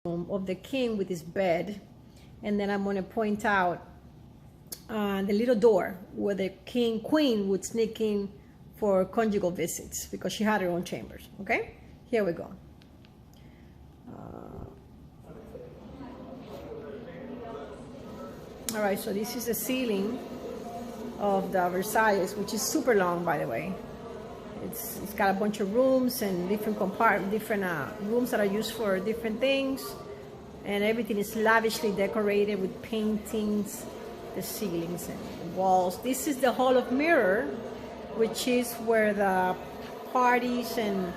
room of the king with his bed, and then I'm going to point out the little door where the queen would sneak in for conjugal visits because she had her own chambers. Okay, here we go. All right, so this is the ceiling of the Versailles, which is super long, by the way. It's got a bunch of rooms and different rooms that are used for different things, and everything is lavishly decorated with paintings, the ceilings and walls. This is the Hall of Mirror, which is where the parties and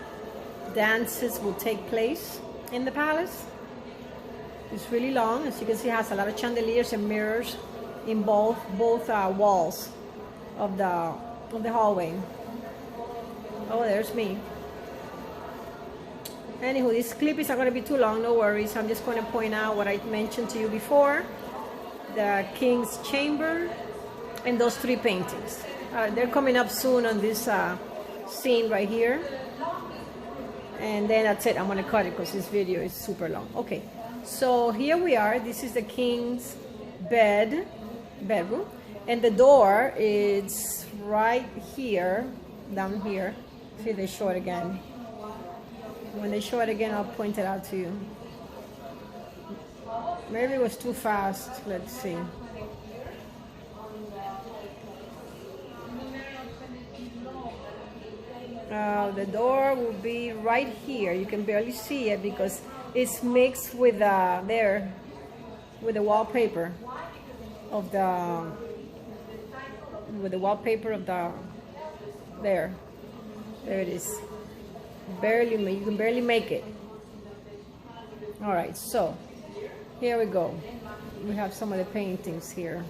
dances will take place in the palace. It's really long. As you can see, it has a lot of chandeliers and mirrors in both walls of the hallway. Oh, there's me. Anywho, this clip is not going to be too long, no worries. I'm just going to point out what I mentioned to you before. The king's chamber and those three paintings. They're coming up soon on this scene right here. And then that's it. I'm going to cut it because this video is super long. Okay, so here we are. This is the king's bedroom. And the door is right here, down here. See, they show it again. When they show it again, I'll point it out to you. Maybe it was too fast. Let's see. The door will be right here. You can barely see it because it's mixed with the wallpaper of the there it is. You can barely make it. All right, so here we go. We have some of the paintings here.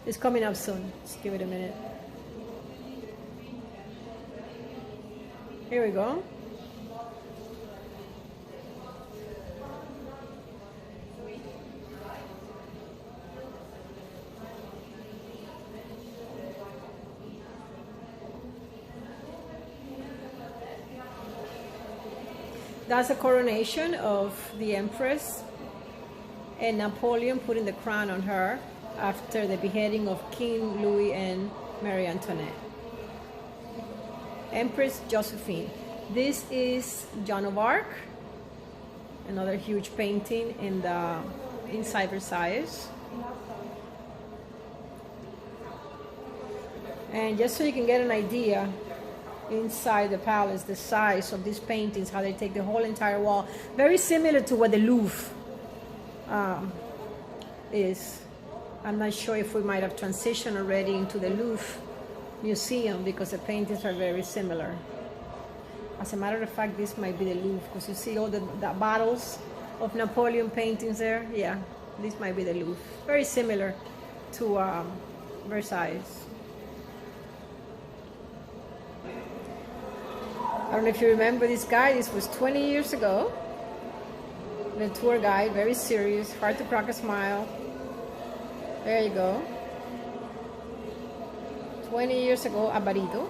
It's coming up soon. Just give it a minute. Here we go. That's a coronation of the Empress, and Napoleon putting the crown on her after the beheading of King Louis and Marie Antoinette. Empress Josephine. This is Joan of Arc, another huge painting inside Versailles. And just so you can get an idea, inside the palace, the size of these paintings, how they take the whole entire wall, very similar to what the Louvre is. I'm not sure if we might have transitioned already into the Louvre Museum because the paintings are very similar. As a matter of fact, this might be the Louvre because you see all the bottles of Napoleon paintings there. Yeah, this might be the Louvre. Very similar to Versailles. I don't know if you remember this guy. This was 20 years ago. The tour guide, very serious, hard to crack a smile. There you go. 20 years ago, Alvarito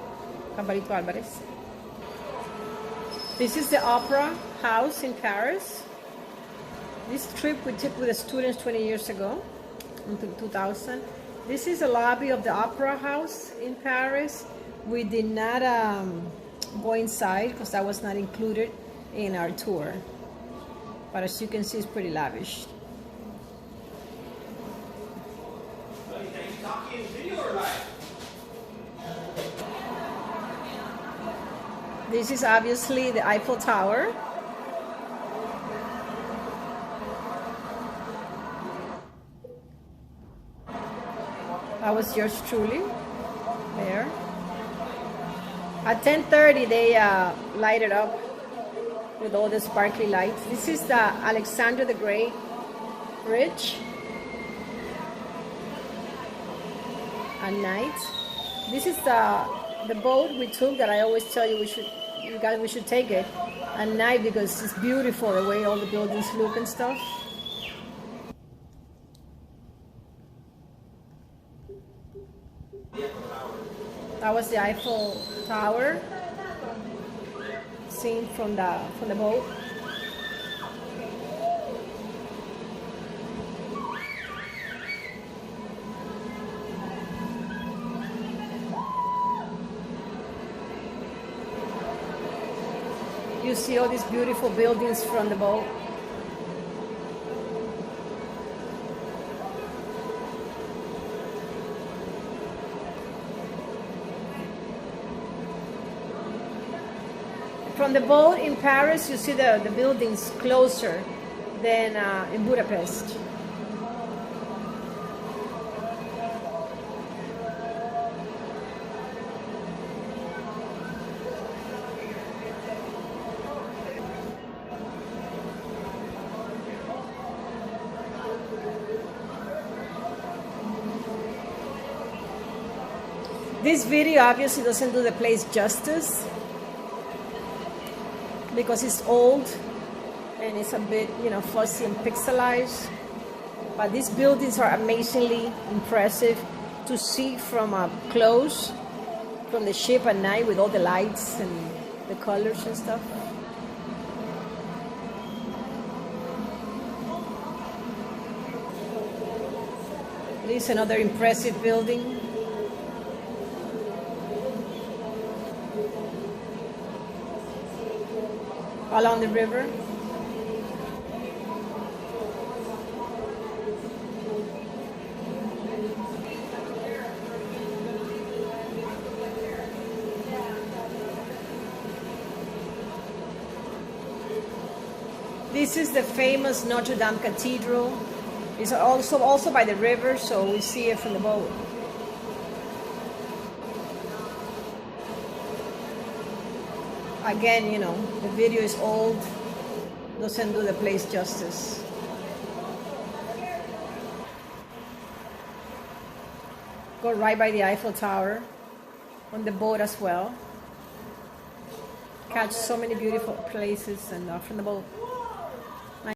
Alvarez. This is the Opera House in Paris. This trip we took with the students 20 years ago, in 2000. This is the lobby of the Opera House in Paris. We did not go inside because that was not included in our tour. But as you can see, it's pretty lavish. This is obviously the Eiffel Tower. That was yours truly there. At 10:30 they light it up with all the sparkly lights. This is the Alexander the Great Bridge at night. This is the boat we took that I always tell you we should take it. at night because it's beautiful the way all the buildings look and stuff. That was the Eiffel Tower, seen from the boat. You see all these beautiful buildings from the boat. From the boat in Paris, you see the buildings closer than in Budapest. This video obviously doesn't do the place justice because it's old and it's a bit, you know, fuzzy and pixelized. But these buildings are amazingly impressive to see from up close, from the ship at night with all the lights and the colors and stuff. This is another impressive building. Along the river. This is the famous Notre Cathedral. It's also by the river, so we see it from the boat. Again, you know, the video is old, doesn't do the place justice. Go right by the Eiffel Tower, on the boat as well. Catch so many beautiful places and from the boat.